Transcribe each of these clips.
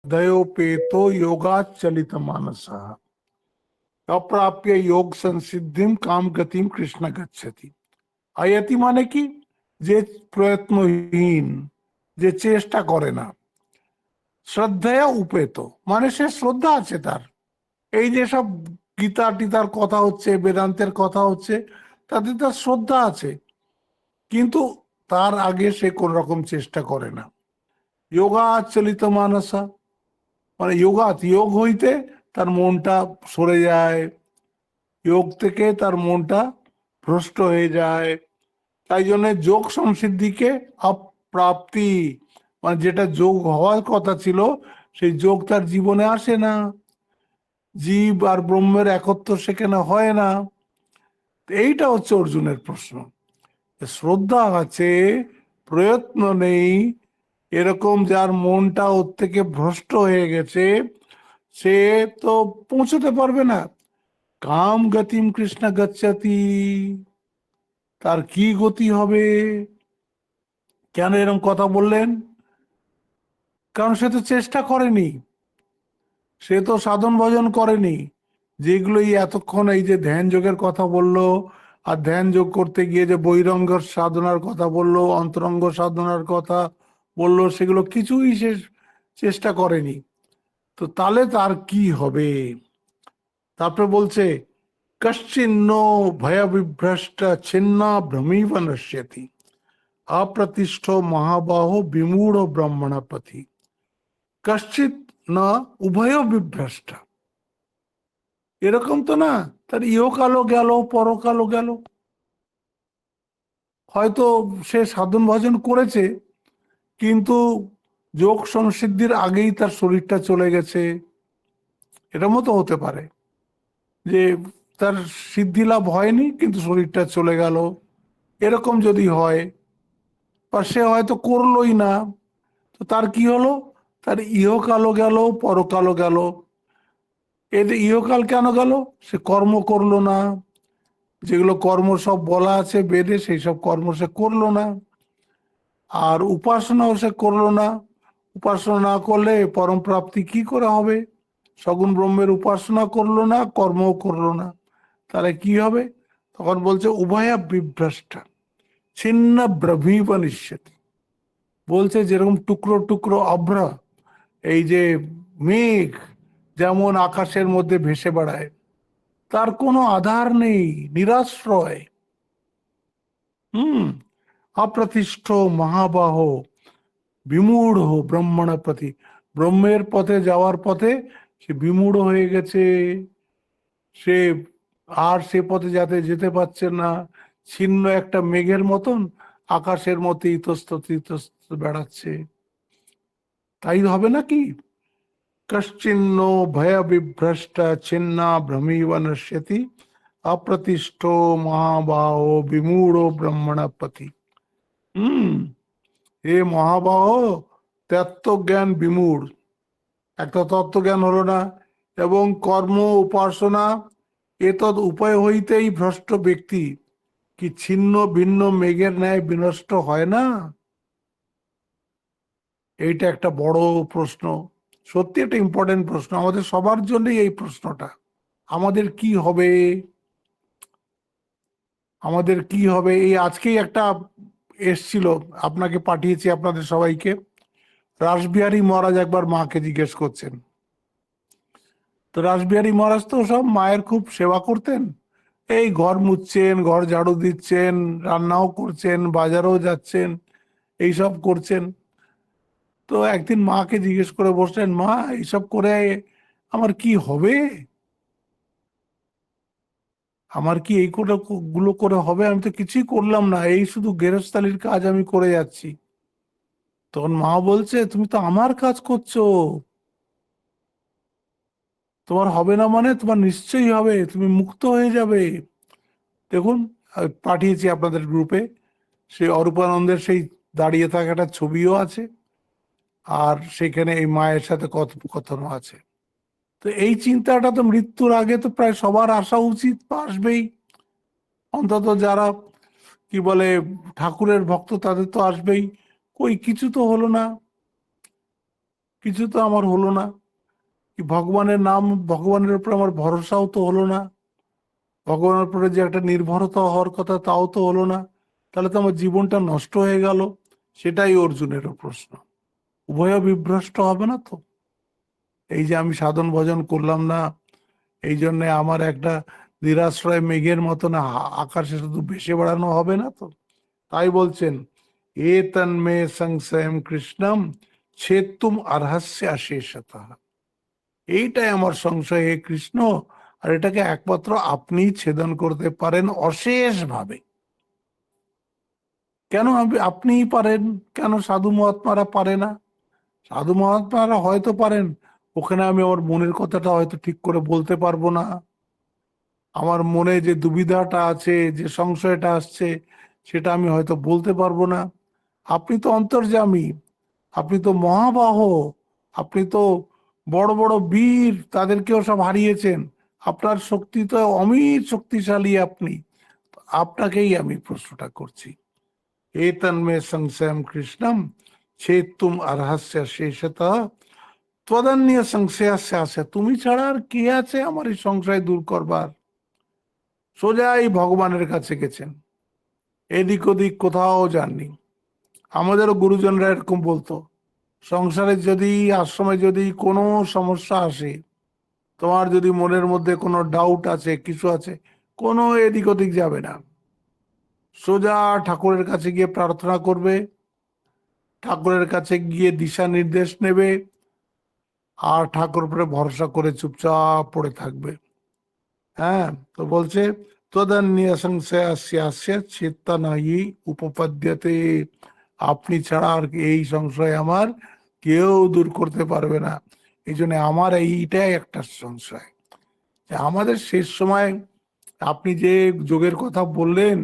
दयोपेतो योगाचलित मानसा अप्राप्य योग संसिद्धिम काम गतिम कृष्ण गच्छति। আয়াতি মানে কি? যে প্রয়ত্নহীন, যে চেষ্টা করে না। শ্রদ্ধেয় উপেত মানে সে শ্রদ্ধা আছে তার। এই যে সব গীতা টিতার কথা হচ্ছে, বেদান্তের কথা হচ্ছে, তাতে তার শ্রদ্ধা আছে, কিন্তু তার আগে সে কোন রকম চেষ্টা করে না। যোগাচলিত মানসা মানে যোগ হইতে তার মনটা সরে যায়, যোগ থেকে তার মনটা ভ্রষ্ট হয়ে যায়। তাই জন্য যোগ সংসিদ্ধিকে অপ্রাপ্তি মানে যেটা যোগ হওয়ার কথা ছিল সেই যোগ তার জীবনে আসে না, জীব আর ব্রহ্মের একত্র সেখানে হয় না। এইটা হচ্ছে অর্জুনের প্রশ্ন। শ্রদ্ধা আছে, প্রয়ত্ন নেই, এরকম যার মনটা ওর থেকে ভ্রষ্ট হয়ে গেছে, সে তো পৌঁছতে পারবে না। কাম গতিম কৃষ্ণ গচ্ছতি, তার কি গতি হবে? কেন এরকম কথা বললেন? কারণ সে তো চেষ্টা করেনি, সে তো সাধন ভজন করেনি। যেগুলো এই এতক্ষণ এই যে ধ্যান যোগের কথা বললো, আর ধ্যান যোগ করতে গিয়ে যে বহিরঙ্গ সাধনার কথা বললো, অন্তরঙ্গ সাধনার কথা বললো, সেগুলো কিছুই সে চেষ্টা করেনি। তো তাহলে তার কি হবে? তারপরে বলছে কশ্চিন্ন ভয় বিভ্রষ্ট ছিন্না ভ্রমিব নশ্যতি অপ্রতিষ্ঠ মহাবাহ বিমূঢ় ব্রহ্মণপতি। কশ্চিৎ না উভয় বিভ্রষ্ট, এরকম তো না তার ইহকালও গেল পরকালও গেল। হয়তো সে সাধন ভজন করেছে, কিন্তু যোগ সংসিদ্ধির আগেই তার শরীরটা চলে গেছে। এরকমও তো হতে পারে যে তার সিদ্ধি লাভ হয়নি কিন্তু শরীরটা চলে গেল। এরকম যদি হয়, বা সে হয়তো করলোই না, তো তার কি হলো? তার ইহকালও গেল পরকালও গেল। এতে ইহকাল কেন গেল? সে কর্ম করলো না, যেগুলো কর্ম সব বলা আছে বেদে সেই সব কর্ম সে করলো না। আর উপাসনাও সে করলো না। উপাসনা না করলে পরম প্রাপ্তি কি করে হবে? সগুণ ব্রহ্মের উপাসনা করলো না, কর্মও করলো না, তাহলে কি হবে? তখন বলছে উভয়া বিভ্রষ্টা ছিন্ন ব্রভীব নিশ্যতি। বলছে যেরকম টুকরো টুকরো অভ্র, এই যে মেঘ যেমন আকাশের মধ্যে ভেসে বেড়ায়, তার কোনো আধার নেই, নিরাশ্রয়। হুম। অপ্রতিষ্ঠ মহাবাহ বিমূঢ় ব্রহ্মণ প্রতি, ব্রহ্মের পথে যাওয়ার পথে সে বিমূঢ় হয়ে গেছে। সে আর সে পথে যাতে যেতে পারছে না, ছিন্ন একটা মেঘের মতন আকাশের মধ্যে ইতস্তত ইতস্তত বেড়াচ্ছে। তাই হবে নাকি? কশ্চিন্ন ভয় বিভ্রষ্ট ছিন্না ভ্রমিব নশ্যতি অপ্রতিষ্ঠ মহাবাহ বিমূঢ় ব্রহ্মণপতি। হুম। এ মহাবাহ তত্ত্বজ্ঞান বিমূঢ়, একটা তত্ত্বজ্ঞান হলো না, এবং কর্ম উপাসনা এতদ উপায় হইতেই ভ্রষ্ট ব্যক্তি কি ছিন্ন ভিন্ন মেঘের ন্যায় বিনষ্ট হয় না? এইটা একটা বড় প্রশ্ন, সত্যি একটা ইম্পর্টেন্ট প্রশ্ন আমাদের সবার জন্যই। এই প্রশ্নটা আমাদের কি হবে, আমাদের কি হবে? এই আজকেই একটা এসছিল, আপনাকে পাঠিয়েছি আপনাদের সবাইকে। রাসবিহারী মহারাজ একবার মাকে জিজ্ঞেস করছেন। তো রাসবিহারী মহারাজ তো সব মায়ের খুব সেবা করতেন, এই ঘর মুছছেন, ঘর ঝাড়ু দিচ্ছেন, রান্নাও করছেন, বাজারেও যাচ্ছেন, এইসব করছেন। তো একদিন মাকে জিজ্ঞেস করে বসলেন, মা এইসব করে আমার কি হবে? আমার কি এই গুলো করে হবে? আমি তো কিছুই করলাম না, এই শুধু গেরস্তালির কাজ আমি করে যাচ্ছি। তখন মা বলছে, তুমি তো আমার কাজ করছো, তোমার হবে না মানে তোমার নিশ্চয়ই হবে, তুমি মুক্ত হয়ে যাবে। দেখুন, পাঠিয়েছি আপনাদের গ্রুপে, সেই অরূপানন্দের সেই দাঁড়িয়ে থাকা একটা ছবিও আছে, আর সেখানে এই মায়ের সাথে কথোপকথনও আছে। তো এই চিন্তাটা তো মৃত্যুর আগে তো প্রায় সবার আসা উচিত, বা আসবেই। অন্তত যারা কি বলে ঠাকুরের ভক্ত তাদের তো আসবেই। কই কিছু তো হলো না, কিছু তো আমার হলো না, কি ভগবানের নাম, ভগবানের উপর আমার ভরসাও তো হলো না, ভগবানের উপরে যে একটা নির্ভরতা হওয়ার কথা তাও তো হলো না, তাহলে তো আমার জীবনটা নষ্ট হয়ে গেল। সেটাই অর্জুনেরও প্রশ্ন। উভয় বিভ্রষ্ট হবে না তো? এই যে আমি সাধন ভজন করলাম না, এই জন্য আমার একটা নিরাশ্রয় মেঘের মতন আকাশে শুধু ভেসে বেড়ানো হবে না তো? তাই বলছেন, এ তন্মে সংশয়ম কৃষ্ণম ছেত্তুম আর্হস্য অশেষতঃ। এইটাই আমার সংশয় হে কৃষ্ণ, আর এটাকে একমাত্র আপনি ছেদন করতে পারেন অশেষ ভাবে। কেন আপনিই পারেন, কেন সাধু মহাত্মারা পারে না? সাধু মহাত্মারা হয়তো পারেন, ওখানে আমি আমার মনের কথাটা হয়তো ঠিক করে বলতে পারবো না, আমার মনে যে দুবিধাটা আছে, যে সংশয়টা আসছে, সেটা আমি হয়তো বলতে পারবো না। আপনি তো অন্তর্যামী, আপনি তো মহাবাহ, আপনি তো বড় বড় বীর, তাদেরকেও সব হারিয়েছেন, আপনার শক্তি তো অমিত শক্তিশালী। আপনি, আপনাকেই আমি প্রশ্নটা করছি। এতন্মে সংশয়ম কৃষ্ণম ছেত্তুম আর্হস্য শেষতঃ ত্বদন্য সংশয়স্য আছে। তুমি ছাড়া আর কে আছে আমার এই সংশয় দূর করবার? সোজাই ভগবানের কাছে গেছেন, এদিক ওদিক কোথাও যাননি। আমাদেরও গুরুজনরা এরকম বলতো, সংসারে যদি, আশ্রমে যদি কোনো সমস্যা আসে, তোমার যদি মনের মধ্যে কোনো ডাউট আছে, কিছু আছে, কোনো এদিক ওদিক যাবে না, সোজা ঠাকুরের কাছে গিয়ে প্রার্থনা করবে, ঠাকুরের কাছে গিয়ে দিশা নির্দেশ নেবে, আর ঠাকুর উপরে ভরসা করে চুপচাপ পড়ে থাকবে। হ্যাঁ, তো বলছে তদন্য সংশয়াস্য চিত্ত নাহি উপপদ্যতে। আপনি ছাড়া আর এই সংশয় আমার কেউ দূর করতে পারবে না। এই জন্য আমার এইটাই একটা সংশয়, যে আমাদের শেষ সময় আপনি যে যোগের কথা বললেন,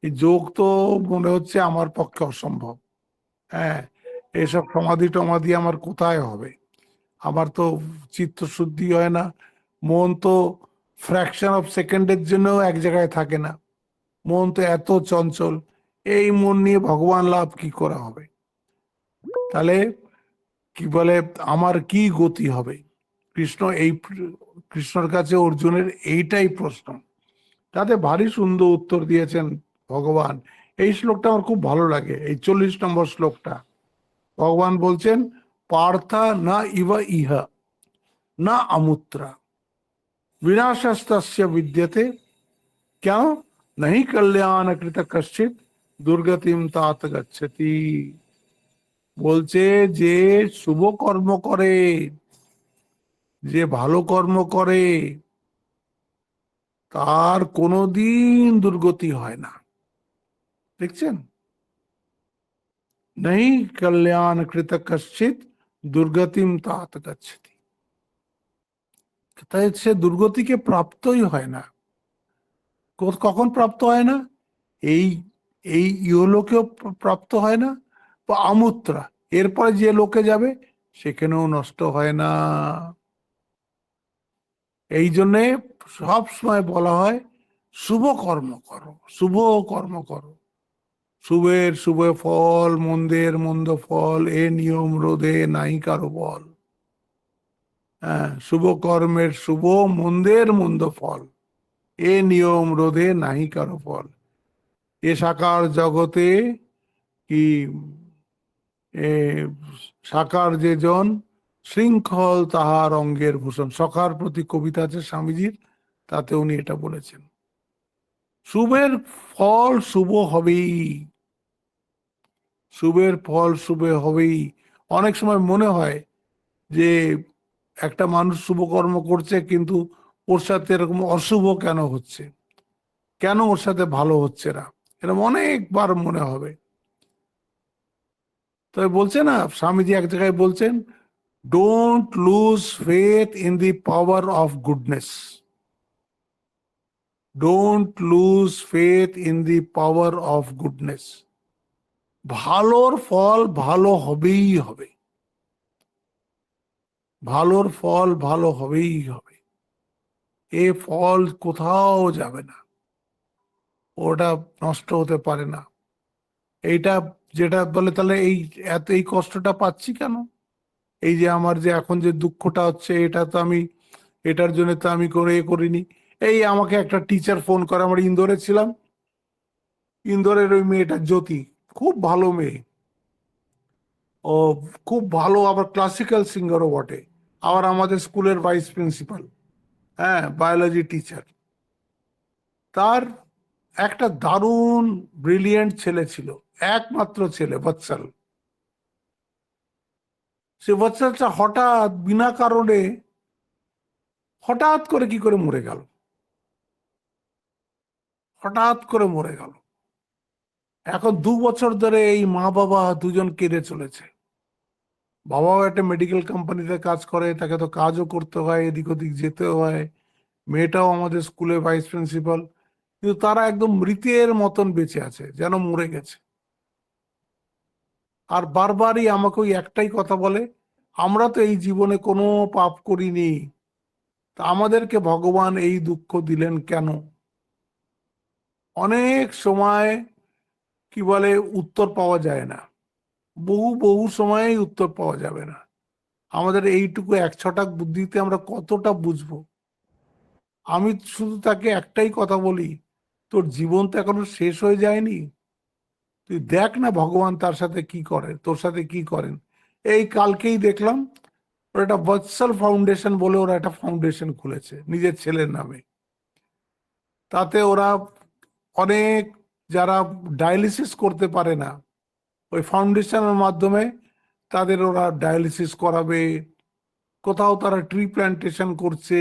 এই যোগ তো মনে হচ্ছে আমার পক্ষে অসম্ভব। হ্যাঁ, এসব সমাধি টমাধি আমার কোথায় হবে? আমার তো চিত্তশুদ্ধি হয় না, মন তো ফ্র্যাকশন অফ সেকেন্ডের জন্য এক জায়গায় থাকে না, মন তো এত চঞ্চল। এই মন নিয়ে ভগবান লাভ কি করা হবে? তাহলে কি বলে, আমার কি গতি হবে? কৃষ্ণ এই, কৃষ্ণর কাছে অর্জুনের এইটাই প্রশ্ন। তাতে ভারী সুন্দর উত্তর দিয়েছেন ভগবান। এই শ্লোকটা আমার খুব ভালো লাগে, এই 40 নম্বর শ্লোকটা। ভগবান বলছেন, পার্থা না ইবা ইহা না আমুত্রা विनाशस्तस्य विद्यते, क्या नहीं कल्याण कृत कश्चित দুর্গতিম तात गच्छति। বলছে যে শুভ কর্ম করে, যে ভালো কর্ম করে, তার কোনোদিন দুর্গতি হয় না। দেখছেন, नहीं कल्याण कृत कश्चित দুর্গতিম तात गच्छति। তাই সে দুর্গতিকে প্রাপ্তই হয় না। কখন প্রাপ্ত হয় না? এই এই ইহলোকেও প্রাপ্ত হয় না, বা আমুত্রা, এরপরে যে লোকে যাবে সেখানেও নষ্ট হয় না। এই জন্যে সব সময় বলা হয় শুভ কর্ম করো, শুভ কর্ম করো, শুভের শুভ ফল, মন্দের মন্দ ফল, এ নিয়ম রোধে নাই কারো বল। হ্যাঁ, শুভ কর্মের শুভ, মন্দের মন্দ ফল, এ নিয়ম রোধে নাহি কারো ফল। এ সাকার জগতে কি, এ সাকার যে জন শৃঙ্খল তাহার অঙ্গের ভূষণ। সখার প্রতি কবিতা আছে স্বামীজির, তাতে উনি এটা বলেছেন। শুভের ফল শুভ হবেই, শুভের ফল শুভ হবেই। অনেক সময় মনে হয় যে একটা মানুষ শুভ কর্ম করছে, কিন্তু ওর সাথে এরকম অশুভ কেন হচ্ছে, কেন ওর সাথে ভালো হচ্ছে না, এরকম অনেকবার মনে হবে। তবে বলছে না, স্বামীজি এক জায়গায় বলছেন, don't lose faith in the power of goodness, don't lose faith in the power of goodness. ভালোর ফল ভালো হবেই হবে, ভালোর ফল ভালো হবেই হবে, এ ফল কোথাও যাবে না, ওটা নষ্ট হতে পারে না। এইটা যেটা বলে, তাহলে এই এত এই কষ্টটা পাচ্ছি কেন? এই যে আমার যে এখন যে দুঃখটা হচ্ছে, এটা তো আমি, এটার জন্য তো আমি করিনি। এই আমাকে একটা টিচার ফোন করে, আমরা ইন্দোরে ছিলাম, ইন্দোরের ওই মেয়েটা জ্যোতি, খুব ভালো মেয়ে, ও খুব ভালো, আবার ক্লাসিক্যাল সিঙ্গারও বটে, আবার আমাদের স্কুলের ভাইস প্রিন্সিপাল, হ্যাঁ, বায়োলজি টিচার। তার একটা দারুণ ব্রিলিয়েন্ট ছেলে ছিল, একমাত্র ছেলে বৎসল। সে বৎসলটা হঠাৎ বিনা কারণে, হঠাৎ করে কি করে মরে গেল, হঠাৎ করে মরে গেল। এখন 2 বছর ধরে এই মা বাবা দুজন কেঁদে চলেছে। বাবাও একটা মেডিকেল কোম্পানিতে কাজ করে, তাকে তো কাজও করতে হয়, এদিক ওদিক যেতে হয়। মেয়েটাও আমাদের স্কুলের ভাইস প্রিন্সিপাল, কিন্তু তারা একদম মৃতের মতন বেঁচে আছে, যেন মরে গেছে। আর বারবারই আমাকে ওই একটাই কথা বলে, আমরা তো এই জীবনে কোনো পাপ করিনি, তা আমাদেরকে ভগবান এই দুঃখ দিলেন কেন? অনেক সময় কি বলে উত্তর পাওয়া যায় না, বহু বহু সময় উত্তর পাওয়া যাবে না। আমাদের এইটুকু এক ছটাক বুদ্ধিতে আমরা কতটা বুঝবো? আমি শুধু তাকে একটাই কথা বলি, তোর জীবন তো এখনো শেষ হয়ে যায়নি, তুই দেখ না ভগবান তার সাথে কি করে, তোর সাথে কি করেন। এই কালকেই দেখলাম ওরা একটা বৎসল ফাউন্ডেশন বলে ওরা একটা ফাউন্ডেশন খুলেছে নিজের ছেলের নামে। তাতে ওরা অনেক, যারা ডায়ালিসিস করতে পারে না, ওই ফাউন্ডেশনের মাধ্যমে তাদের ওরা ডায়ালিসিস করাবে, কোথাও তারা ট্রি প্ল্যান্টেশন করছে,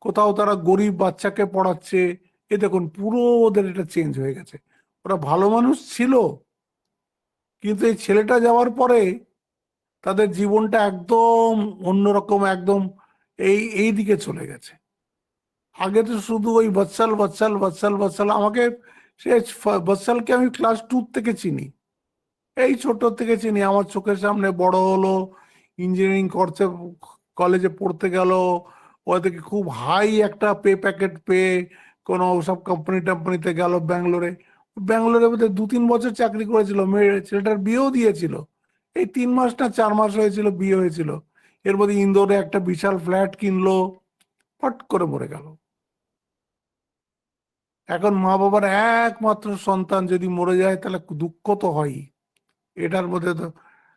কোথাও তারা গরিব বাচ্চাকে পড়াচ্ছে। এ দেখুন পুরো ওদের এটা চেঞ্জ হয়ে গেছে। ওরা ভালো মানুষ ছিল, কিন্তু এই ছেলেটা যাওয়ার পরে তাদের জীবনটা একদম অন্যরকম, একদম এই দিকে চলে গেছে। আগে তো শুধু ওই বৎসল বৎসল বৎসল বৎসল, আমাকে সে বৎসলকে আমি ক্লাস 2 থেকে চিনি, এই ছোট থেকে চিনি, আমার চোখের সামনে বড় হলো, ইঞ্জিনিয়ারিং করছে, কলেজে পড়তে গেল, ওদেরকে খুব হাই একটা পে প্যাকেট পেয়ে কোনো সব কোম্পানি টাম্পানিতে গেল ব্যাঙ্গালোরে। ব্যাঙ্গালোরে বোধহয় 2-3 বছর চাকরি করেছিল, মেয়ে ছেলেটার বিয়েও দিয়েছিল, এই 3 মাস না 4 মাস হয়েছিল বিয়ে হয়েছিল। এর মধ্যে ইন্দোরে একটা বিশাল ফ্ল্যাট কিনলো, ফট করে মরে গেল। এখন মা বাবার একমাত্র সন্তান যদি মরে যায় তাহলে দুঃখ তো হয়। এটার মধ্যে তো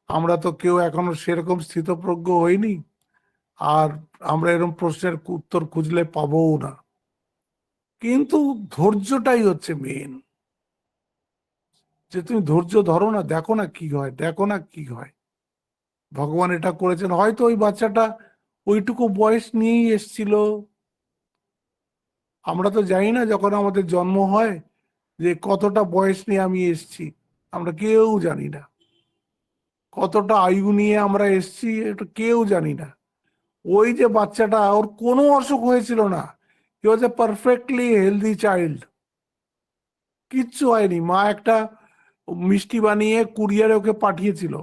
আমরা তো কেউ এখনো সেরকম স্থিতপ্রজ্ঞ হইনি, আর আমরা এরকম প্রশ্নের উত্তর খুঁজলে পাবোও না। কিন্তু ধৈর্যটাই হচ্ছে মেন, যে তুমি ধৈর্য ধরো না, দেখো না কি হয়, দেখো না কি হয়। ভগবান এটা করেছেন, হয়তো ওই বাচ্চাটা ওইটুকু বয়স নিয়েই এসছিল। আমরা তো জানি না যখন আমাদের জন্ম হয় যে কতটা বয়স নিয়ে আমি এসছি, আমরা কেউ জানি না। কতটা আয়ু নিয়ে আমরা এসছি এটা কেউ জানি না। ওই যে বাচ্চাটা, ওর কোনো অসুখ হয়েছিল না, হি ওয়াজ এ পারফেক্টলি হেলদি চাইল্ড, কিচ্ছু হয়নি। মা একটা মিষ্টি বানিয়ে কুরিয়ারে ওকে পাঠিয়েছিল,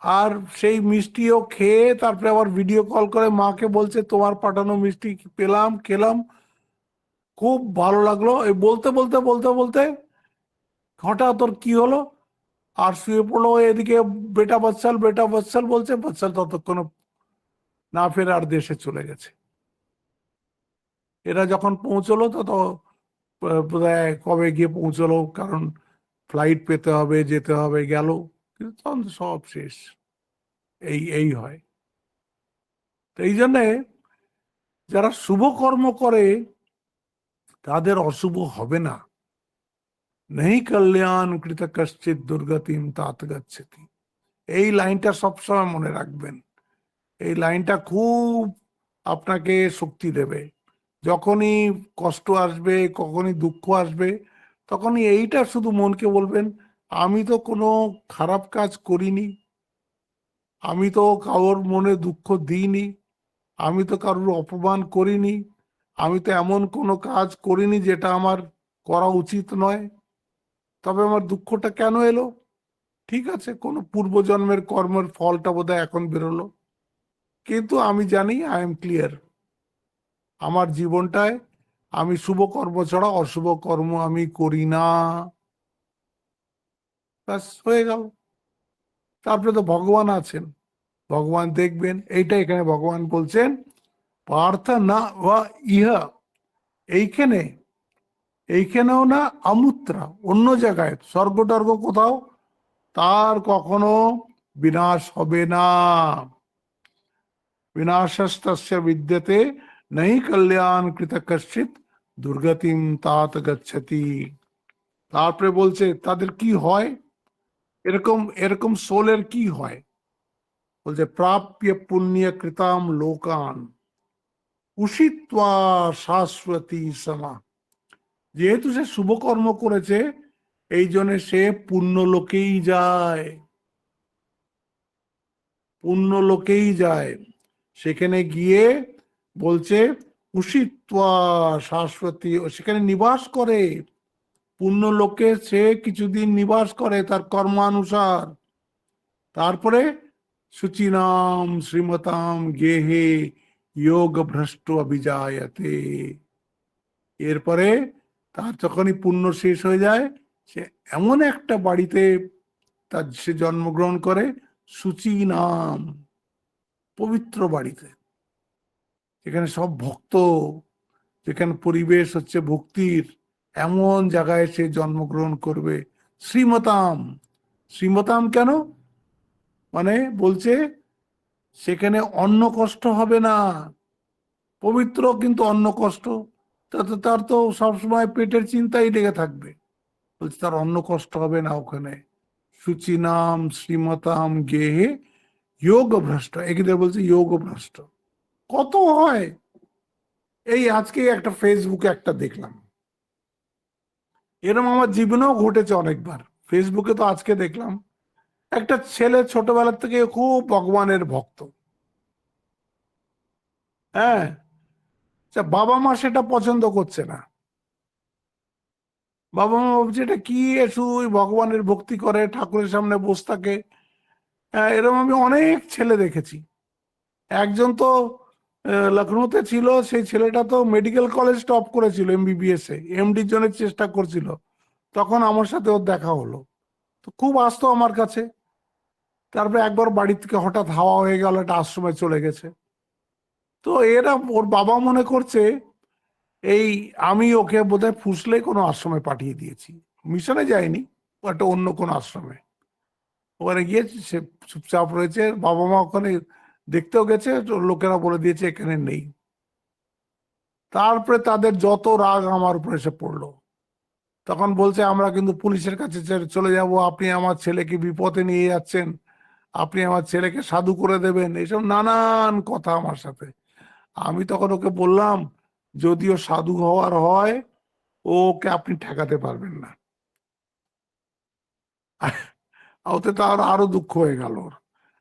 আর সেই মিষ্টিও খেয়ে তারপরে আবার ভিডিও কল করে মাকে বলছে তোমার পাঠানো মিষ্টি পেলাম, খেলাম, খুব ভালো লাগলো। এই বলতে বলতে বলতে বলতে হঠাৎ ওর কি হলো, আর শুয়ে পড়লো। এদিকে বেটা বৎসল বলছে, বৎসল ততক্ষণ না ফেরে আর দেশে চলে গেছে। এরা যখন পৌঁছলো তত বোধহয় কবে গিয়ে পৌঁছলো, কারণ ফ্লাইট পেতে হবে, যেতে হবে, গেল, কিন্তু তখন তো সব শেষ। এই হয়। তো এই জন্যে যারা শুভ কর্ম করে তাদের অশুভ হবে না। নেই কল্যাণ কৃত কশ্চিৎ দুর্গতিম তাত গচ্ছতি। এই লাইনটা সবসময় মনে রাখবেন, এই লাইনটা খুব আপনাকে শক্তি দেবে। যখনই কষ্ট আসবে, কখনই দুঃখ আসবে, তখনই এইটা শুধু মনকে বলবেন, আমি তো কোনো খারাপ কাজ করিনি, আমি তো কারোর মনে দুঃখ দিইনি, আমি তো কারোর অপমান করিনি, আমি তো এমন কোনো কাজ করিনি যেটা আমার করা উচিত নয়, তবে আমার দুঃখটা কেন এলো? ঠিক আছে, কোনো পূর্বজন্মের কর্মের ফলটা বোধহয় এখন বেরোলো, কিন্তু আমি জানি, আই এম ক্লিয়ার, আমার জীবনটায় আমি শুভ কর্ম ছাড়া অশুভ কর্ম আমি করি না, ব্যাস হয়ে গেল। তারপরে তো ভগবান আছেন, ভগবান দেখবেন। এইটা এখানে ভগবান বলছেন পার্থ না বা ইহা, এইখানে এইখানেও না আমূত্রা, অন্য জায়গায় স্বর্গ টর্গ কোথাও তার কখনো বিনাশ হবে না। বিনাশস্তস্য বিদ্যতে নহি কল্যাণ কৃত কশ্চিৎ দুর্গতিম তাত গচ্ছতি। তারপরে বলছে তাদের কি হয়, এরকম এরকম সোলের কি হয়, বলছে প্রাপ্য পুণ্য কৃতাম লোকান উষিত্বা শাশ্বতী সমা। যেহেতু সে শুভকর্ম করেছে এই জন্য সে পুণ্য লোকেই যায়, পুণ্য লোকেই যায়। সেখানে গিয়ে বলছে উষিত্বা শাশ্বতী, সেখানে নিবাস করে, পুণ্য লোকে সে কিছুদিন নিবাস করে তার কর্মানুসার। তারপরে শুচিনাম শ্রীমতাম গেহে যোগ ভ্রষ্ট অভিজায়তে। এরপরে তার যখনই পুণ্য শেষ হয়ে যায় সে এমন একটা বাড়িতে তার সে জন্মগ্রহণ করে, সুচি নাম, পবিত্র বাড়িতে, যেখানে সব ভক্ত, যেখানে পরিবেশ হচ্ছে ভক্তির, এমন জায়গায় সে জন্মগ্রহণ করবে। শ্রীমতাম, শ্রীমতাম কেন, মানে বলছে সেখানে অন্ন কষ্ট হবে না। পবিত্র কিন্তু অন্ন কষ্ট, তাতে তার তো সবসময় পেটের চিন্তাই লেগে থাকবে। বলছে তার অন্ন কষ্ট হবে না ওখানে। শুচিনাম শ্রীমতাম গেহে যোগ ভ্রষ্ট, এক্ষেত্রে বলছে যোগ ভ্রষ্ট কত হয়। এই আজকে একটা ফেসবুকে একটা দেখলাম, এরকম আমার জীবনেও ঘটেছে অনেকবার। ফেসবুকে তো আজকে দেখলাম একটা ছেলে ছোটবেলা থেকে খুব ভগবানের ভক্ত, হ্যাঁ, বাবা মা সেটা পছন্দ করছে না। বাবা মা ভাবছে এটা কি, শুধু ভগবানের ভক্তি করে ঠাকুরের সামনে বসে থাকে। হ্যাঁ, এরকম আমি অনেক ছেলে দেখেছি। একজন তো লখনৌতে ছিল, সেই ছেলেটা তো মেডিকেল কলেজ টপ করেছিল, এমবিবিএস এ এমডির জন্য চেষ্টা করছিল। তখন আমার সাথে ওর দেখা হলো, তো খুব আসতো আমার কাছে। তারপরে একবার বাড়ি থেকে হঠাৎ হাওয়া হয়ে গেল, একটা আশ্রমে চলে গেছে। তো এরা ওর বাবা মনে করছে এই আমি ওকে বোধহয় ফুসলে কোনো আশ্রমে পাঠিয়ে দিয়েছি। মিশনে যায়নি, ও একটা অন্য কোনো আশ্রমে ওখানে গিয়ে সে চুপচাপ রয়েছে। বাবা মা ওখানে দেখতেও গেছে, তো লোকেরা বলে দিয়েছে এখানে নেই। তারপরে তাদের যত রাগ আমার উপরে এসে পড়লো, তখন বলছে আমরা কিন্তু পুলিশের কাছে চলে যাব, আপনি আমার ছেলেকে বিপদে নিয়ে যাচ্ছেন, আপনি আমার ছেলেকে সাধু করে দেবেন, এইসব নানান কথা আমার সাথে। আমি তখন ওকে বললাম যদিও সাধু হওয়ার হয় ওকে আপনি ঠেকাতে পারবেন না। ওতে তো আরো দুঃখ হয়ে গেল ওর।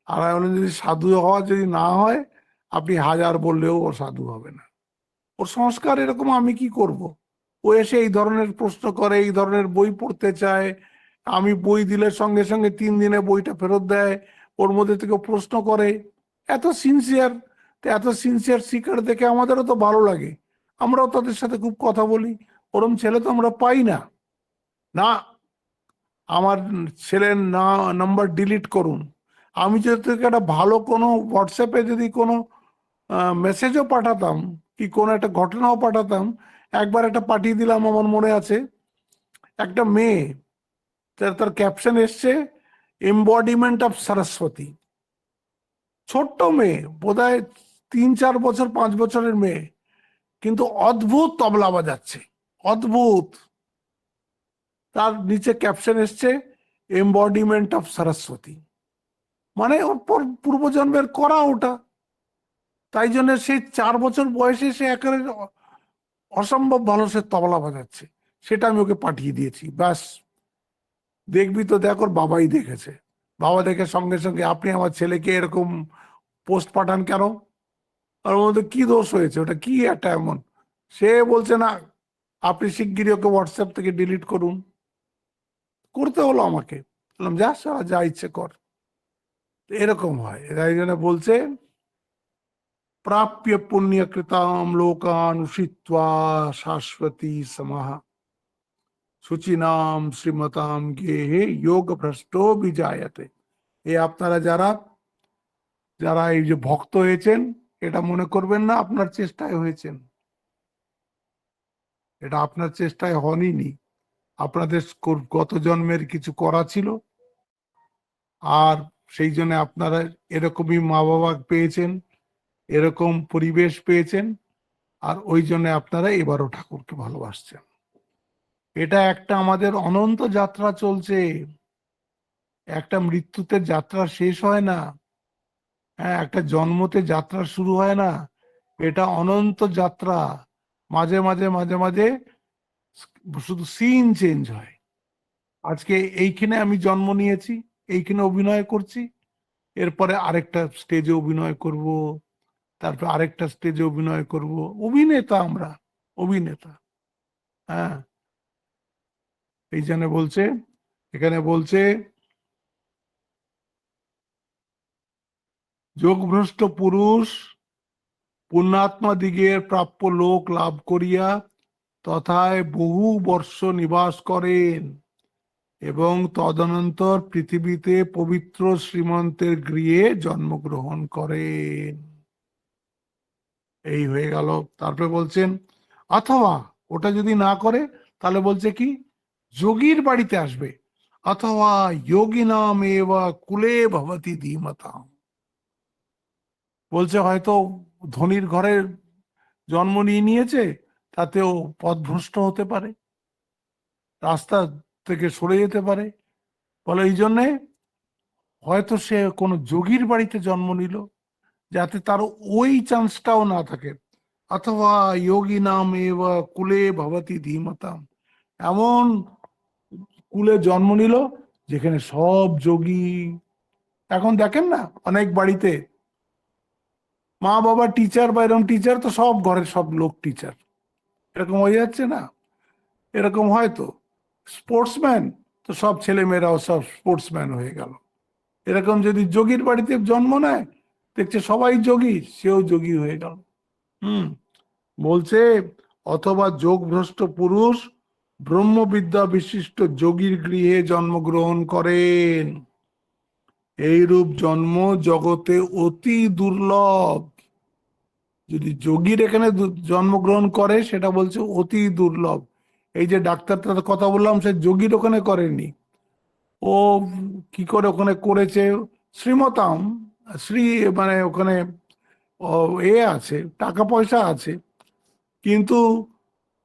আর আমি বললাম যদি সাধু হওয়া যদি না হয় আপনি হাজার বললেও ও সাধু হবে না। ওর সংস্কার এরকম, আমি কি করব। ও এসে এই ধরনের প্রশ্ন করে, এই ধরনের বই পড়তে চায়, আমি বই দিলে সঙ্গে সঙ্গে 3 দিনে বইটা ফেরত দেয়, ওর মধ্যে থেকে প্রশ্ন করে, এত সিনসিয়ার। তো এত সিনসিয়ার শিকার দেখে আমাদেরও তো ভালো লাগে, আমরাও তাদের সাথে খুব কথা বলি। ওরম ছেলে তো আমরা পাই না। না, আমার ছেলের নাম্বার ডিলিট করুন। আমি যদি একটা ভালো কোনো হোয়াটসঅ্যাপে যদি কোনো মেসেজও পাঠাতাম, কি কোনো একটা ঘটনাও পাঠাতাম, একবার একটা পাঠিয়ে দিলাম আমার মনে আছে, একটা মেয়ে, তার ক্যাপশন এসছে এম্বডিমেন্ট অফ সরস্বতী। ছোট্ট মেয়ে, বোধহয় 3-4 বছর 5 বছরের মেয়ে, কিন্তু অদ্ভুত তবলা বাজাচ্ছে, অদ্ভুত। তার নিচে ক্যাপশন এসছে এম্বডিমেন্ট অফ সরস্বতী, মানে ওর পূর্বজন্মের করা ওটা। তাই জন্য সেই 4 বছর বয়সে সে একেবারে অসম্ভব ভালো সে তবলা বাজাচ্ছে। সেটা আমি ওকে পাঠিয়ে দিয়েছি, ব্যাস। দেখবি তো দেখ, ওর বাবাই দেখেছে। বাবা দেখে সঙ্গে সঙ্গে আপনি আমার ছেলেকে এরকম পোস্ট পাঠান কেন, ওর মধ্যে কি দোষ হয়েছে, ওটা কি একটা এমন। সে বলছে না, আপনি শিগগিরই ওকে হোয়াটসঅ্যাপ থেকে ডিলিট করুন। করতে হলো আমাকে, বললাম যা সারা যা ইচ্ছে কর। এরকম হয়। তাই জন্য বলছে প্রাপ্য পুণ্য কৃতাম লোকান উষিত্বা শাশ্বতী সমাহ শুচিনাম শ্রীমতাম গেহে যোগ ভ্রষ্ট বিজায়তে। এ আপনারা যারা যারা এই যে ভক্ত হয়েছেন, এটা মনে করবেন না আপনার চেষ্টায় হয়েছেন, এটা আপনার চেষ্টায় হনইনি। আপনাদের গত জন্মের কিছু করা ছিল, আর সেই জন্য আপনারা এরকমই মা বাবা পেয়েছেন, এরকম পরিবেশ পেয়েছেন, আর ওই জন্য আপনারা এবারও ঠাকুরকে ভালোবাসছেন। এটা একটা আমাদের অনন্ত যাত্রা চলছে, একটা মৃত্যুতে যাত্রা শেষ হয় না, হ্যাঁ, একটা জন্মতে যাত্রা শুরু হয় না, এটা অনন্ত যাত্রা। মাঝে মাঝে মাঝে মাঝে শুধু সিন চেঞ্জ হয়। আজকে এইখানে আমি জন্ম নিয়েছি, এইখানে অভিনয় করছি, এরপরে আরেকটা স্টেজে অভিনয় করব, তারপর আরেকটা স্টেজে অভিনয় করব। অভিনেতা আমরা, অভিনেতা। হ্যাঁ, এই জন্য বলছে, এখানে বলছে যোগভ্রষ্ট পুরুষ পুণ্যাত্মা দিগের প্রাপ্য লোক লাভ করিয়া তথায় বহু বর্ষ নিবাস করেন এবং তদনন্তর পৃথিবীতে পবিত্র শ্রীমন্তের গৃহে জন্মগ্রহণ করেন। এই হয়ে গেল। তারপরে বলছেন অথবা ওটা যদি না করে তাহলে বলছে কি, যোগীর বাড়িতে আসবে, অথবা যোগী নাম এবা কুলে ভবতি ধীমতা। বলছে হয়তো ধনির ঘরে জন্ম নিয়ে নিয়েছে, তাতেও পথভ্রষ্ট হতে পারে, রাস্তা থেকে সরে যেতে পারে। বলে এই জন্যে হয়তো সে কোনো যোগীর বাড়িতে জন্ম নিল, যাতে তার ওই চান্সটাও না থাকে। অথবা যোগী নাম এবা কুলে ভবতি ধীমতাম, এমন কুলে জন্ম নিল যেখানে সব যোগী। এখন দেখেন না অনেক বাড়িতে মা বাবা টিচার বা এরকম টিচার, তো সব ঘরের সব লোক টিচার, এরকম হয়ে যাচ্ছে না? এরকম হয় তো। স্পোর্টসম্যান, তো সব ছেলে মেয়েরাও সব স্পোর্টসম্যান হয়ে গেল। এরকম যদি যোগীর বাড়িতে জন্ম নেয়, দেখছে সবাই যোগী, সেও যোগী হয়ে গেল। হুম, বলছে অথবা যোগভ্রষ্ট পুরুষ ব্রহ্মবিদ্যা বিশিষ্ট যোগীর গৃহে জন্মগ্রহণ করেন। এইরূপ জন্ম জগতে অতি দুর্লভ। যদি যোগীর এখানে জন্মগ্রহণ করে, সেটা বলছে অতি দুর্লভ। এই যে ডাক্তারটার কথা বললাম, সে যোগীর ওখানে করেনি, ও কি করে ওখানে করেছে, শ্রীমতাম, শ্রী মানে ওখানে এ আছে, টাকা পয়সা আছে। কিন্তু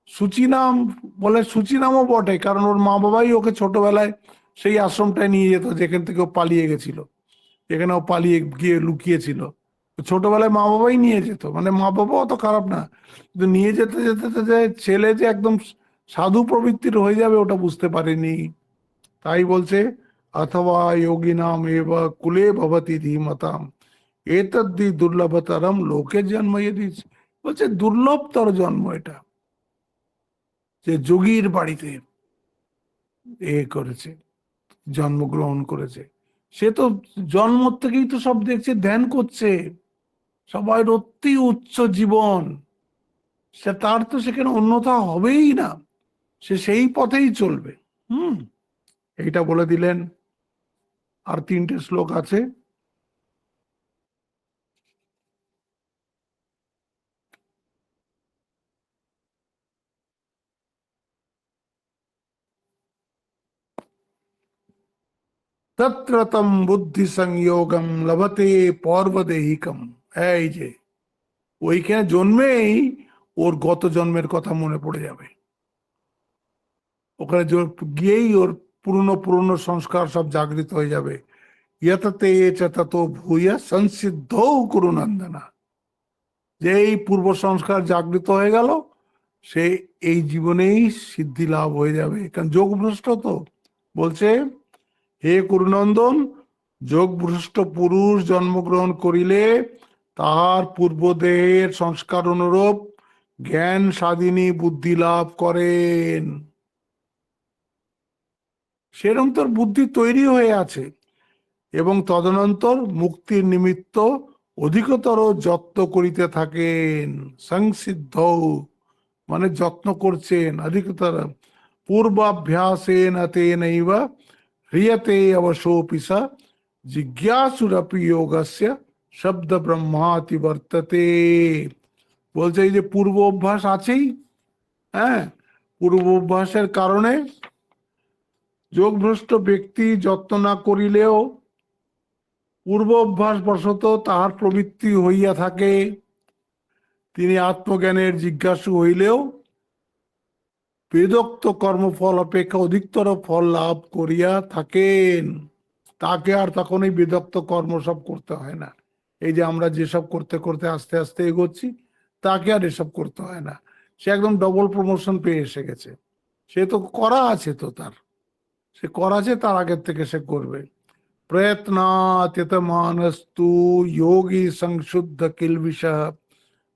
সুচিনাম, বলে সুচিনামও বটে, কারণ ওর মা বাবাই ওকে ছোটবেলায় সেই আশ্রমটায় নিয়ে যেত যেখান থেকে ও পালিয়ে গেছিল, যেখানে ও পালিয়ে গিয়ে লুকিয়েছিল। ছোটবেলায় মা বাবাই নিয়ে যেত, মানে মা বাবাও তো খারাপ না, কিন্তু নিয়ে যেতে যেতে যেতে ছেলে যে একদম সাধু প্রবৃত্তির হয়ে যাবে ওটা বুঝতে পারেনি। তাই বলছে অথবা যোগিনাম এবা কুলে ভবতি ধীমতাম এতদ্দি দুর্লভতরম লোকে জন্ম यदि। বলছে দুর্লভতর জন্ম এটা, যে যোগীর বাড়িতে এ করেছে, জন্মগ্রহণ করেছে। সে তো জন্ম থেকেই তো সব দেখছে, ধ্যান করছে, সবাই অতি উচ্চ জীবন, সে তার তো সেখানে অন্যথা হবেই না, সে সেই পথেই চলবে। হুম, এইটা বলে দিলেন। আর তিনটে শ্লোক আছে। তত্র তম বুদ্ধি সংযোগম লভতে পর্বদেহিকম। এই যে ওইখানে জন্মেই ওর গত জন্মের কথা মনে পড়ে যাবে, ওখানে গিয়েই ওর পুরনো পুরনো সংস্কার সব জাগৃত হয়ে যাবে। ইয়ততে চ ততো ভূয় সংসিদ্ধ কুরু নন্দনা। যে এই পূর্ব সংস্কার জাগৃত হয়ে গেল, সে এই জীবনেই সিদ্ধি লাভ হয়ে যাবে, কারণ যোগভ্রষ্ট তো। বলছে হে কুরুনন্দন, যোগভ্রষ্ট পুরুষ জন্মগ্রহণ করিলে তাহার পূর্বদেহের সংস্কার অনুরূপ জ্ঞান স্বাধীনী বুদ্ধি লাভ করেন। সেরকম তোর বুদ্ধি তৈরি হয়ে আছে, এবং তদনন্তর মুক্তির নিমিত্ত অধিকতর যত্ন করিতে থাকেন। সংসিদ্ধ মানে যত্ন করছেন অধিকতর। পূর্বাভ্যাসেন তেনৈব হ্রিয়তে অবশোপিসা জিজ্ঞাসুরপি যোগস্য শব্দ ব্রহ্মাতি বর্ততে। বলছে এই যে পূর্ব অভ্যাস আছেই, হ্যাঁ, পূর্ব অভ্যাসের কারণে যোগভ্রষ্ট ব্যক্তি যত্ন না করিলেও পূর্ব অভ্যাস বশত তাহার প্রবৃত্তি হইয়া থাকে। তিনি আত্মজ্ঞানের জিজ্ঞাসু হইলেও বেদোক্ত কর্মফল অপেক্ষা অধিকতর ফল লাভ করিয়া থাকেন। তাকে আর তখন এই বেদোক্ত কর্ম সব করতে হয় না। এই যে আমরা যেসব করতে করতে আস্তে আস্তে এগোচ্ছি, তাকে আর এসব করতে হয় না। সে একদম ডবল প্রমোশন পেয়ে এসে গেছে। সে তো করা আছে, তো তার সে করা আছে, তার আগের থেকে সে করবে। प्रयत्नात् यतमानस्तु योगी संशुद्ध किल्बिषः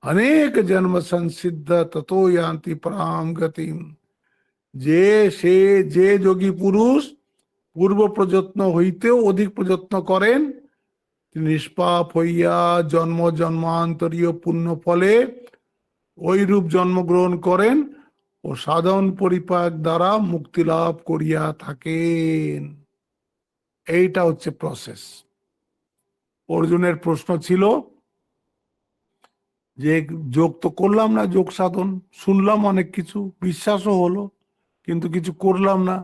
अनेक जन्म संसिद्ध ततो यान्ति पराम गतिम। যে যোগী পুরুষ পূর্ব প্রযত্ন হইতেও অধিক প্রযত্ন করেন, তিনি নিষ্পাপ হইয়া জন্ম জন্মান্তরীয় পুণ্য ফলে ওইরূপ জন্মগ্রহণ করেন ও সাধন পরিপাক দ্বারা মুক্তি লাভ করিয়া থাকেন। এইটা হচ্ছে প্রসেস। অর্জুনের প্রশ্ন ছিল যে যোগ তো করলাম না, যোগ সাধন শুনলাম অনেক কিছু, বিশ্বাসও হলো, কিন্তু কিছু করলাম না,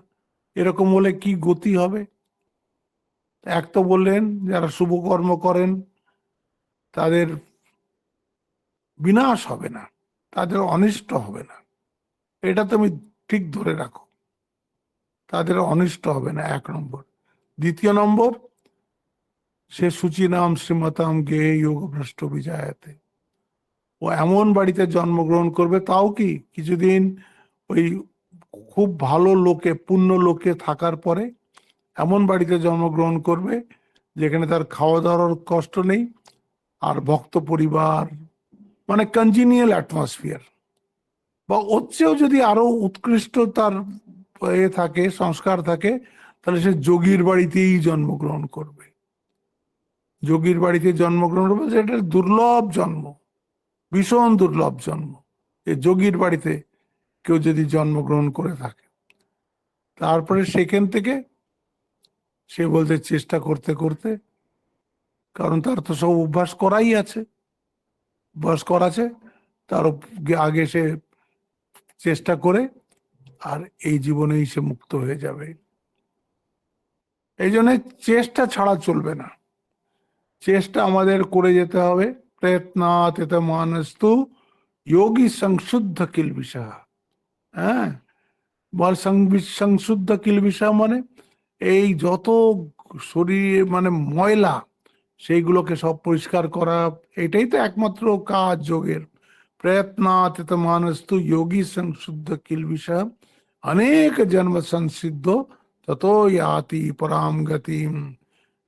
এরকম হলে কি গতি হবে? এক তো বললেন যারা শুভ কর্ম করেন তাদের বিনাশ হবে না, তাদের অনিষ্ট হবে না, এটা তুমি ঠিক ধরে রাখো, তাদের অনিষ্ট হবে না, 1 নম্বর। দ্বিতীয় নম্বর, সে সূচি নাম শ্রীমতাম গে যোগ ভ্রষ্ট বিজায়াতে। ও এমন বাড়িতে জন্মগ্রহণ করবে, তাও কি কিছুদিন ওই খুব ভালো লোকে, পুণ্য লোকে থাকার পরে এমন বাড়িতে জন্মগ্রহণ করবে যেখানে তার খাওয়া দাওয়ার কষ্ট নেই, আর ভক্ত পরিবার, মানে কনজিনিয়াল অ্যাটমসফিয়ার, বা ওর চেয়েও যদি আরো উৎকৃষ্ট তার থাকে, সংস্কার থাকে, তাহলে সে যোগীর বাড়িতেই জন্মগ্রহণ করবে। যোগীর বাড়িতে জন্মগ্রহণ করবে, এটা দুর্লভ জন্ম, ভীষণ দুর্লভ জন্ম। এই যোগীর বাড়িতে কেউ যদি জন্মগ্রহণ করে থাকে, তারপরে সেখান থেকে সে বলতে চেষ্টা করতে করতে, কারণ তার তো সব অভ্যাস করাই আছে, অভ্যাস করা আছে, তার আগে সে চেষ্টা করে আর এই জীবনেই সে মুক্ত হয়ে যাবে। এই জন্য চেষ্টা ছাড়া চলবে না, চেষ্টা আমাদের করে যেতে হবে। প্রয়ত্নাৎ মানস্তু যোগী সংশুদ্ধ কিলবিষা। হ্যাঁ, বল সংশুদ্ধ কিলবিষা মানে এই যত শরীরে মানে ময়লা, সেইগুলোকে সব পরিষ্কার করা, এটাই তো একমাত্র কাজ যোগের। প্রয়ত্নাৎ মানস্তু যোগী সংশুদ্ধ কিলবিষা অনেক জন্ম সংসিদ্ধ ততো ইয়াতি পরাম গতিম।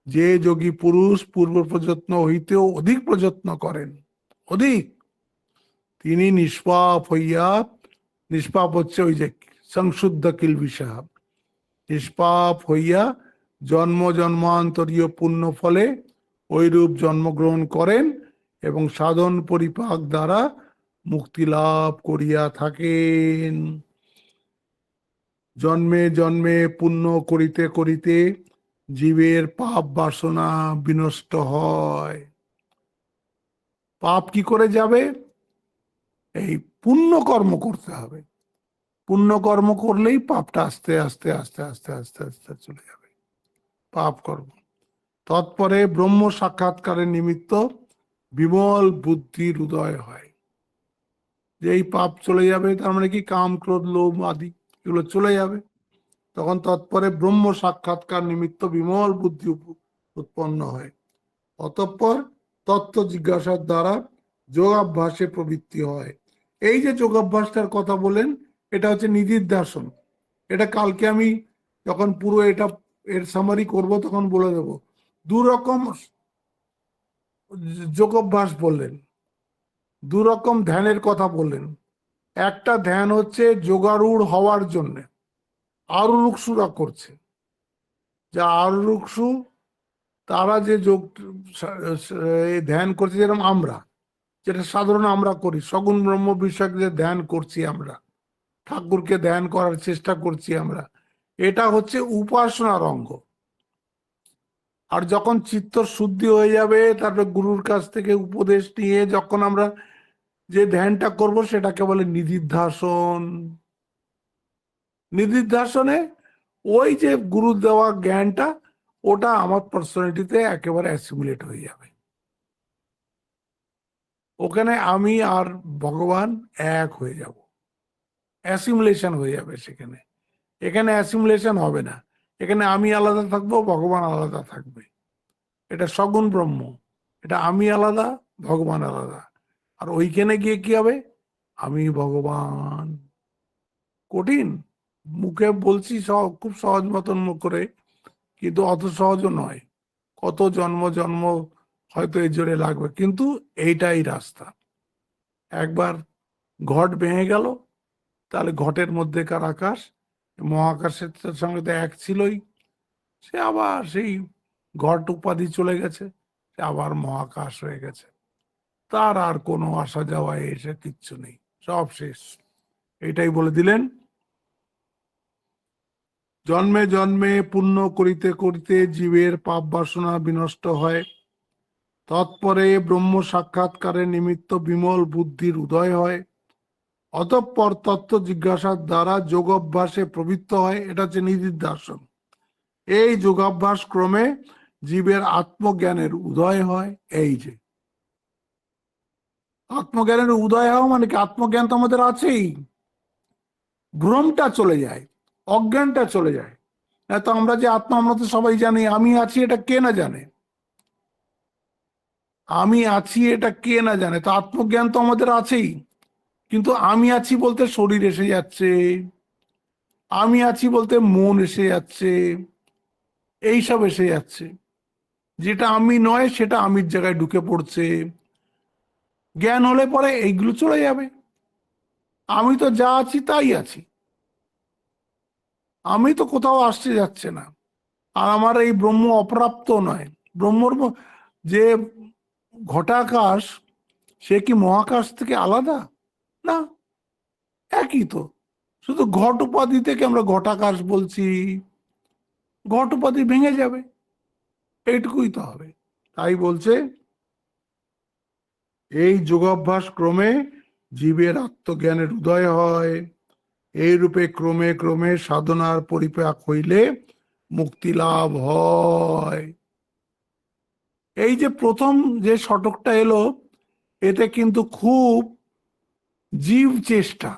যে যোগী পুরুষ পূর্ব প্রযত্ন হইতেও অধিক প্রযত্ন করেন, অধিক, তিনি নিষ্পাপ হইয়া, নিষ্পাপ হচ্ছে ওই যে সংশুদ্ধ কিলবিষা, নিষ্পাপ হইয়া জন্ম জন্মান্তরীয় পুণ্য ফলে ওইরূপ জন্মগ্রহণ করেন এবং সাধন পরিপাক দ্বারা মুক্তি লাভ করিয়া থাকেন। জন্মে জন্মে পুণ্য করিতে করিতে জীবের পাপ বাসনা বিনষ্ট হয়। পাপ কি করে যাবে? এই পুণ্য কর্ম করতে হবে, পুণ্য কর্ম করলেই পাপটা আস্তে আস্তে আস্তে আস্তে আস্তে আস্তে চলে যাবে, পাপ কর্ম। তৎপরে ব্রহ্ম সাক্ষাৎকারের নিমিত্ত বিমল বুদ্ধির উদয় হয়। যে এই পাপ চলে যাবে, তার মানে কি কাম ক্রোধ লোভ আদি এগুলো চলে যাবে, তখন তৎপরে ব্রহ্ম সাক্ষাৎকার নিমিত্ত বিমল বুদ্ধি উৎপন্ন হয়। অতঃপর তত্ত্ব জিজ্ঞাসার দ্বারা যোগাভ্যাসে প্রবৃত্তি হয়। এই যে যোগাভ্যাসটার কথা বলেন, এটা হচ্ছে নিদিধ্যাসন। এটা কালকে আমি যখন পুরো এটা এর সামারি করব তখন বলে দেব। 2 রকম যোগাভ্যাস বললেন, 2 রকম ধ্যানের কথা বললেন। একটা ধ্যান হচ্ছে যোগারূঢ় হওয়ার জন্য, আরুরুক্ষুরা করছে, যা আরুরুক্ষু তারা যে যোগ ধ্যান করছে, যেরকম আমরা, যেটা সাধারণ আমরা করি, সগুণ ব্রহ্ম বিষয়ক যে ধ্যান করছি আমরা, ঠাকুরকে ধ্যান করার চেষ্টা করছি আমরা, এটা হচ্ছে উপাসনার অঙ্গ। আর যখন চিত্ত শুদ্ধি হয়ে যাবে, তারপরে গুরুর কাছ থেকে উপদেশ নিয়ে যখন আমরা যে ধ্যানটা করব সেটাকে বলে নিধিধ্যাসন। নিধিধ্যাসনে ওই যে গুরু দেওয়া জ্ঞানটা, ওটা আমার পার্সোনালিটিতে একেবারে অ্যাসিমিলেট হয়ে যাবে। ওখানে আমি আর ভগবান এক হয়ে যাব, অ্যাসিমিলেশন হয়ে যাবে সেখানে। এখানে অ্যাসিমিলেশন হবে না, এখানে আমি আলাদা থাকবো, ভগবান আলাদা থাকবে। এটা সগুণ ব্রহ্ম, এটা আমি আলাদা, ভগবান আলাদা। আর ওইখানে গিয়ে কি হবে? আমি ভগবান। কঠিন, মুখে বলছি খুব সহজ মতন মুখ করে, কিন্তু অত সহজও নয়। কত জন্ম জন্ম হয়তো এই জোরে লাগবে, কিন্তু এইটাই রাস্তা। একবার ঘট ভেঙে গেল, তাহলে ঘটের মধ্যেকার আকাশ মহাকাশের সঙ্গে তো এক ছিলই, সে আবার সেই ঘট উপাধি চলে গেছে, সে আবার মহাকাশ হয়ে গেছে। তার আর কোনো আসা যাওয়া এসে কিচ্ছু নেই, সব শেষ। এটাই বলে দিলেন। জন্মে জন্মে পুণ্য করিতে করিতে জীবের পাপ বাসনা বিনষ্ট হয়, তৎপরে ব্রহ্ম সাক্ষাৎকারের নিমিত্ত বিমল বুদ্ধির উদয় হয়, অতঃপর তত্ত্ব জিজ্ঞাসার দ্বারা যোগাভ্যাসে প্রবৃত্ত হয়। এটা হচ্ছে নিধিধ্যাসন। এই যোগাভ্যাস ক্রমে জীবের আত্মজ্ঞানের উদয় হয়। এই যে আত্মজ্ঞানের উদয় হওয়া মানে কি? আত্মজ্ঞান তো আমাদের আছেই, ভ্রমটা চলে যায়, অজ্ঞানটা চলে যায়। তো আমরা যে আত্মা, আমরা তো সবাই জানি আমি আছি, এটা কে না জানে? আমি আছি এটা কে না জানে? তো আত্মজ্ঞান তো আমাদের আছেই, কিন্তু আমি আছি বলতে শরীর এসে যাচ্ছে, আমি আছি বলতে মন এসে যাচ্ছে, এইসব এসে যাচ্ছে। যেটা আমি নয় সেটা আমির জায়গায় ঢুকে পড়ছে। জ্ঞান হলে পরে এইগুলো চলে যাবে। আমি তো যা আছি তাই আছি, আমি তো কোথাও আসতে যাচ্ছে না। আর আমার এই ব্রহ্ম অপ্রাপ্ত নয়। ব্রহ্মর যে ঘটাকাশ, সে কি মহাকাশ থেকে আলাদা? না, একই তো। শুধু ঘট উপাধি থেকে আমরা ঘটাকাশ বলছি, ঘট উপাধি ভেঙে যাবে, এইটুকুই তো হবে। তাই বলছে এই যোগাভ্যাস ক্রমে জীবের আত্মজ্ঞানের উদয় হয়। এই রূপে ক্রমে ক্রমে সাধনার পরিপাক হইলে মুক্তি লাভ হয়। এই যে প্রথম যে শতকটা এলো, এতে কিন্তু খুব জীব চেষ্টা,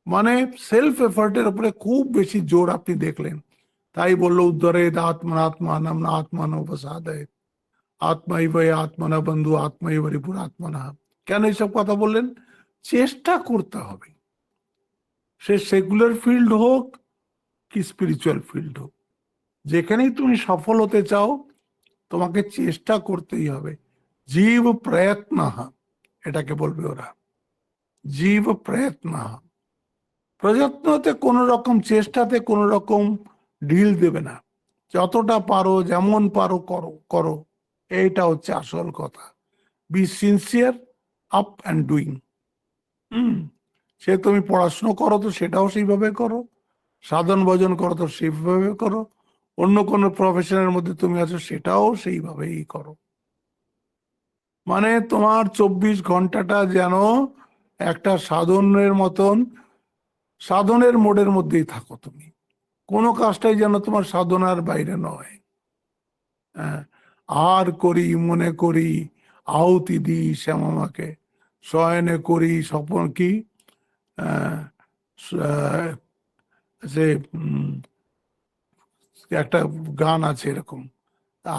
মানে সেলফ এফার্টের উপরে খুব বেশি জোর আপনি দেখলেন। তাই বললো উদ্ধরে আত্মনাত্মানম না আত্মানবসাদয়, আত্মাই বৈ আত্মনা বন্ধু আত্মাই পরিপুর আত্মনা। কেন এইসব কথা বললেন? চেষ্টা করতে হবে, সে সেকুলার ফিল্ড হোক কি স্পিরিচুয়াল ফিল্ড হোক, যেখানেই তুমি সফল হতে চাও তোমাকে চেষ্টা করতেই হবে। জীব প্রয়ত্ন, এটাকে বলবে ওরা, জীব প্রয়ত্ন। প্রযত্নতে কোন রকম, চেষ্টাতে কোন রকম ঢিল দেবে না। যতটা পারো যেমন পারো করো করো, এইটা হচ্ছে আসল কথা। Be sincere, up and doing. সে তুমি পড়াশুনো করো তো সেটাও সেইভাবে করো, সাধন ভজন করো তো সেইভাবে করো, অন্য কোনো প্রফেশনের মধ্যে তুমি আছো সেটাও সেইভাবেই করো। মানে তোমার 24 ঘন্টাটা যেন একটা সাধনের মতন, সাধনের মোডের মধ্যেই থাকো তুমি। কোনো কাজটাই যেন তোমার সাধনার বাইরে নয়। হ্যাঁ, আর করি মনে করি আহুতি দি শ্যামামাকে, শয়নে করি স্বপন কি, আহ, যে একটা গান আছে এরকম,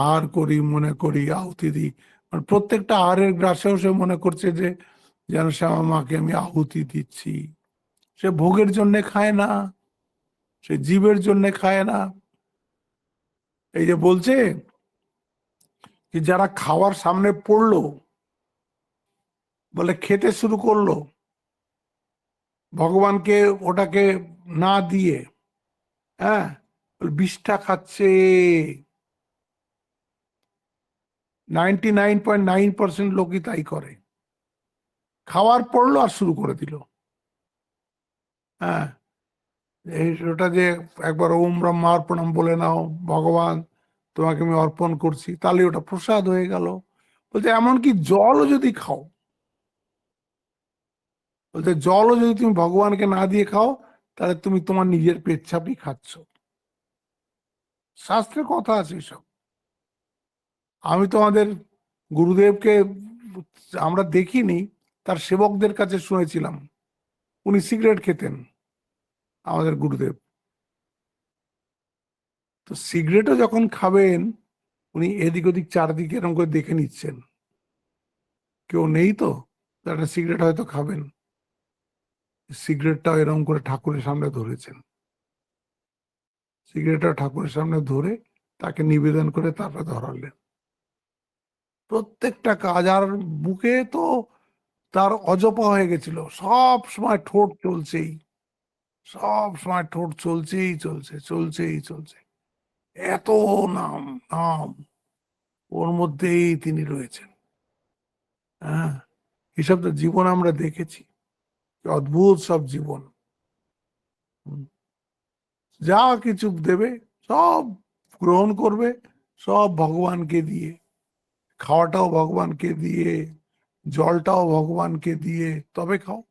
আর করি মনে করি আহুতি দিই। মানে প্রত্যেকটা আহারের গ্রাসেও সে মনে করছে যে যেন শ্যামা মাকে আমি আহুতি দিচ্ছি। সে ভোগের জন্যে খায় না, সে জীবের জন্যে খায় না। এই যে বলছে যে যারা খাওয়ার সামনে পড়লো, বলে খেতে শুরু করলো, ভগবানকে ওটাকে না দিয়ে, হ্যাঁ, বিষটা খাচ্ছে। 99.9% লোকই তাই করে। খাওয়ার পড়লো আর শুরু করে দিল। হ্যাঁ, এই ওটা যে একবার ওম ব্রহ্মার্পণম বলে নাও, ভগবান তোমাকে আমি অর্পণ করছি, তাহলে ওটা প্রসাদ হয়ে গেল। বলছে এমনকি জলও যদি খাও, বলতে জলও যদি তুমি ভগবানকে না দিয়ে খাও, তাহলে তুমি তোমার নিজের পেচ্ছাপই খাচ্ছ। শাস্ত্রে কথা আছে সব। আমি তোমাদের গুরুদেবকে আমরা দেখিনি, তার সেবকদের কাছে শুনেছিলাম, উনি সিগারেট খেতেন আমাদের গুরুদেব। তো সিগারেটও যখন খাবেন, উনি এদিক ওদিক চারদিকে এরকম করে দেখে নিচ্ছেন, কেউ নেই তো, একটা সিগারেট হয়তো খাবেন। সিগারেটটাও এরকম করে ঠাকুরের সামনে ধরেছেন, সিগারেটটা ঠাকুরের সামনে ধরে তাকে নিবেদন করে তারপরে ধরালেন। প্রত্যেকটা কাজ। আর বুকে তো তার অজপা হয়ে গেছিল, সব সময় ঠোঁট চলছেই, সব সময় ঠোঁট চলছেই চলছে, চলছেই চলছে। এত নাম, নাম ওর মধ্যেই তিনি রয়েছেন। হ্যাঁ, এসব তো জীবন আমরা দেখেছি, অদ্ভুত সব জীবন। যা কিছু দেবে সব গ্রহণ করবে, সব ভগবানকে দিয়ে, খাওয়াটাও ভগবানকে দিয়ে, জলটাও ভগবানকে দিয়ে তবে খাও।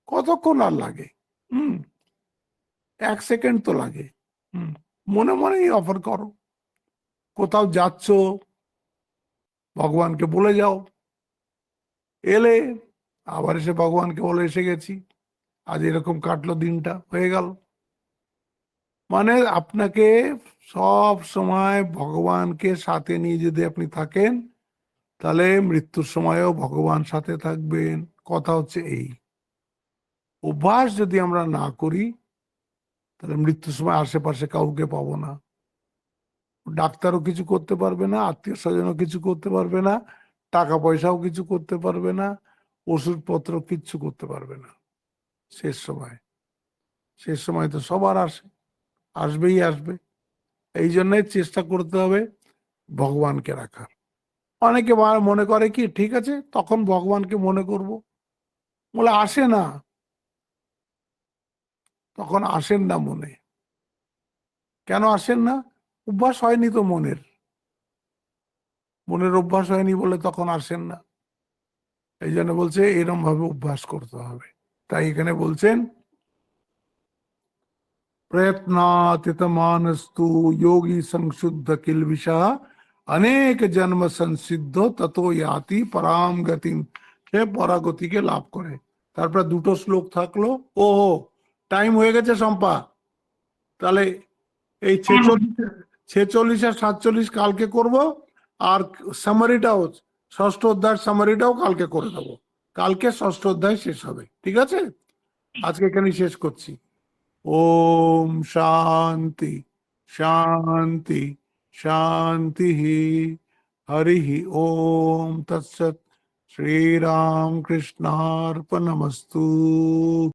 কতক্ষণ আর লাগে? হুম, 1 সেকেন্ড তো লাগে। হুম, মনে মনেই অফার করো। কোথাও যাচ্ছ, ভগবানকে বলে যাও, এলে আবার এসে ভগবানকে বলে এসে গেছি, আজ এরকম কাটলো দিনটা, হয়ে গেল। মানে আপনাকে সব সময় ভগবানকে সাথে নিয়ে যদি আপনি থাকেন, তাহলে মৃত্যুর সময়ও ভগবান সাথে থাকবেন। কথা হচ্ছে এই, অভ্যাস যদি আমরা না করি, তাহলে মৃত্যুর সময় আশেপাশে কাউকে পাবো না। ডাক্তারও কিছু করতে পারবে না, আত্মীয় স্বজনও কিছু করতে পারবে না, টাকা পয়সাও কিছু করতে পারবে না, ওষুধপত্র কিচ্ছু করতে পারবে না। শেষ সময়, শেষ সময় তো সবার আসে, আসবেই আসবে। এই জন্যই চেষ্টা করতে হবে ভগবানকে রাখার। অনেকে মনে করে কি ঠিক আছে তখন ভগবানকে মনে করব, বলে আসে না, তখন আসেন না মনে। কেন আসেন না? অভ্যাস হয়নি তো মনের, মনের অভ্যাস হয়নি বলে তখন আসেন না। এই জন্য বলছে এরম ভাবে অভ্যাস করতে হবে। তাই এখানে বলছেন प्रयत्नातितमानस्तु योगी संशुद्ध किल्बिषः अनेक जन्म संसिদ্ধ ততো याति পরাম গতিম। সে পরাগতিকে লাভ করে। তারপর দুটো শ্লোক থাকলো। ওহো, টাইম হয়ে গেছে শম্পা, তাহলে এই 46 আর 47 কালকে করব, আর সামারিটাও, ষষ্ঠ অধ্যায়ের সামারিটাও কালকে করে দেবো। কালকে ষষ্ঠ অধ্যায় শেষ হবে, ঠিক আছে? আজকে এখানে শেষ করছি। ओम शांति शांति शांति। हरि ओम तत्सत। श्री राम कृष्णार्पणमस्तु।